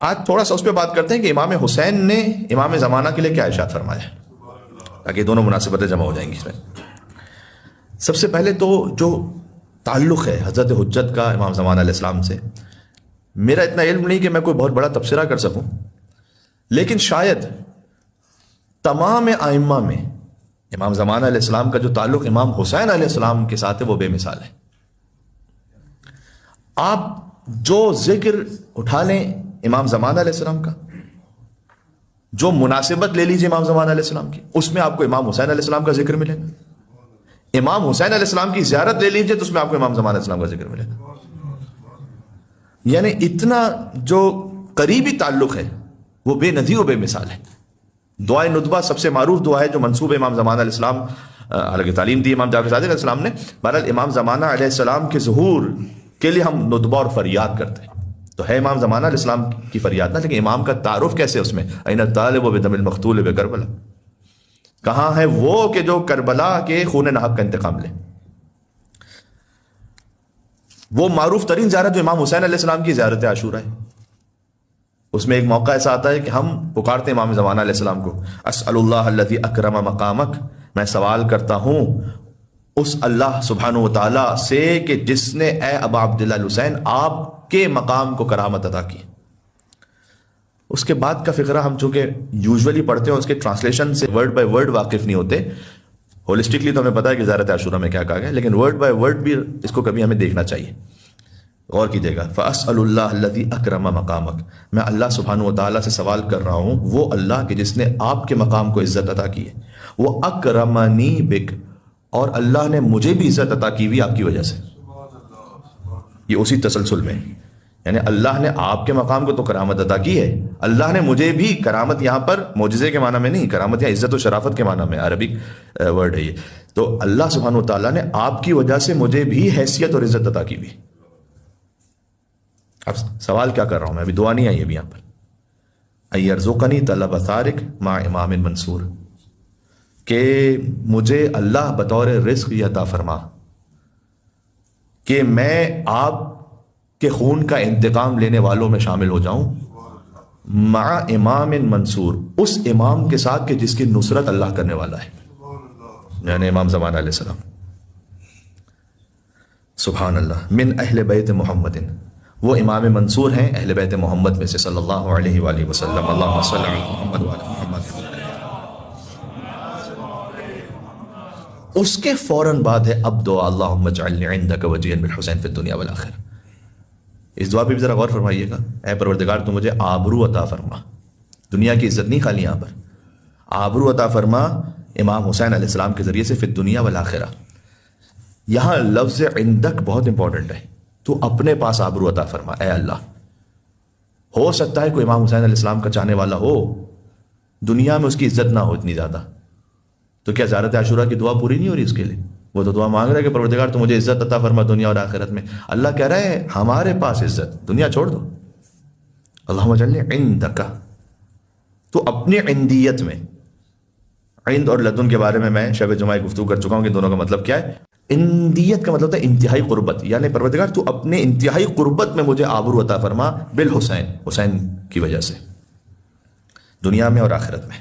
آج تھوڑا سا اس پہ بات کرتے ہیں کہ امام حسین نے امام زمانہ کے لیے کیا ارشاد فرمایا، تاکہ دونوں مناسبتیں جمع ہو جائیں گی اس میں۔ سب سے پہلے تو جو تعلق ہے حضرت حجت کا امام زمانہ علیہ السلام سے، میرا اتنا علم نہیں کہ میں کوئی بہت بڑا تبصرہ کر سکوں، لیکن شاید تمام ائمہ میں امام زمانہ علیہ السلام کا جو تعلق امام حسین علیہ السلام کے ساتھ ہے وہ بے مثال ہے۔ آپ جو ذکر اٹھا لیں امام زمانہ علیہ السلام کا، جو مناسبت لے لیجیے امام زمانہ علیہ السلام کی، اس میں آپ کو امام حسین علیہ السلام کا ذکر ملے گا۔ امام حسین علیہ السلام کی زیارت لے لیجیے تو اس میں آپ کو امام زمانہ علیہ السلام کا ذکر ملے گا۔ یعنی اتنا جو قریبی تعلق ہے وہ بے نظیر و بے مثال ہے۔ دعائے ندبہ سب سے معروف دعا ہے جو منسوب امام زمانہ علیہ السلام علیہ تعلیم دی امام جعفر صادق علیہ السلام نے۔ بہرحال امام زمانہ علیہ السلام کے ظہور کے لیے ہم ندبہ اور فریاد کرتے ہیں، تو ہے امام زمانہ علیہ السلام کی فریاد نہ، لیکن امام کا تعارف کیسے اس میں؟ این الطالب بدم المقتول بکربلا، کہاں ہے وہ کہ جو کربلا کے خون نہب کا انتقام لے؟ وہ معروف ترین زیارت جو امام حسین علیہ السلام کی زیارت عاشورہ ہے، اس میں ایک موقع ایسا آتا ہے کہ ہم پکارتے ہیں امام زمانہ علیہ السلام کو، اسأل اللہ الذی اکرم مقامک، میں سوال کرتا ہوں اس اللہ سبحانہ و تعالیٰ سے کہ جس نے اے ابا عبداللہ الحسین آپ کے مقام کو کرامت عطا کی۔ اس کے بعد کا فقرہ ہم چونکہ یوزولی پڑھتے ہیں، اس کے ٹرانسلیشن سے ورڈ بائی ورڈ واقف نہیں ہوتے، ہولسٹکلی تو ہمیں پتا ہے کہ زیارت عاشورہ میں کیا کہا گیا، لیکن ورڈ بائی ورڈ بھی اس کو کبھی ہمیں دیکھنا چاہیے۔ غور کیجیے گا، فَأَسْأَلُ اللَّهَ الَّذِي أَكْرَمَ مَقَامَكَ، میں اللہ سبحانہ و تعالیٰ سے سوال کر رہا ہوں وہ اللہ کہ جس نے آپ کے مقام کو عزت عطا کی ہے، وہ اکرمنی بک، اور اللہ نے مجھے بھی عزت عطا کی ہوئی آپ کی وجہ سے۔ یہ اسی تسلسل میں، یعنی اللہ نے آپ کے مقام کو تو کرامت عطا کی ہے، اللہ نے مجھے بھی کرامت، یہاں پر معجزے کے معنی میں نہیں، کرامت یہاں عزت و شرافت کے معنی میں، عربک ورڈ ہے یہ، تو اللہ سبحانہ و تعالیٰ نے آپ کی وجہ سے مجھے بھی حیثیت اور عزت عطا کی ہوئی۔ اب سوال کیا کر رہا ہوں میں، ابھی دعا نہیں آئی ابھی یہاں پر، ایرزقنی طلب ثارق مع امام منصور، کہ مجھے اللہ بطور رزق یہ عطا فرما کہ میں آپ کے خون کا انتقام لینے والوں میں شامل ہو جاؤں، مع امام منصور، اس امام کے ساتھ کہ جس کی نصرت اللہ کرنے والا ہے، یعنی امام زمانہ علیہ السلام۔ سبحان اللہ، من اہل بیت محمد، وہ امام منصور ہیں اہل بیت محمد میں سے صلی اللہ علیہ وآلہ وسلم، اللہم صلی علی محمد وعلی محمد۔ اس کے فوراً بعد ہے اب دعا، اللہم اجعلنی عندک وجیھا بالحسین فی الدنیا والآخرہ۔ اس دعا پہ بھی ذرا غور فرمائیے گا، اے پروردگار تو مجھے آبرو عطا فرما، دنیا کی عزت نہیں خالی، یہاں پر آبرو عطا فرما امام حسین علیہ السلام کے ذریعے سے فی الدنیا والآخرہ۔ یہاں لفظ عندک بہت امپورٹنٹ ہے، تو اپنے پاس آبرو عطا فرما اے اللہ۔ ہو سکتا ہے کوئی امام حسین علیہ السلام کا چاہنے والا ہو، دنیا میں اس کی عزت نہ ہو اتنی زیادہ، تو کیا زیارت عاشورہ کی دعا پوری نہیں ہو رہی اس کے لیے؟ وہ تو دعا مانگ رہا ہے کہ پروردگار تو مجھے عزت عطا فرما دنیا اور آخرت میں۔ اللہ کہہ رہے ہیں ہمارے پاس عزت، دنیا چھوڑ دو، اللہم اجعلنی عندک، تو اپنی عندیت میں، عند اور لدن کے بارے میں شب جمعہ گفتگو کر چکا ہوں کہ دونوں کا مطلب کیا ہے۔ عندیت کا مطلب ہے انتہائی قربت، یعنی پروردگار تو اپنے انتہائی قربت میں مجھے آبرو عطا فرما بالحسین، حسین کی وجہ سے، دنیا میں اور آخرت میں۔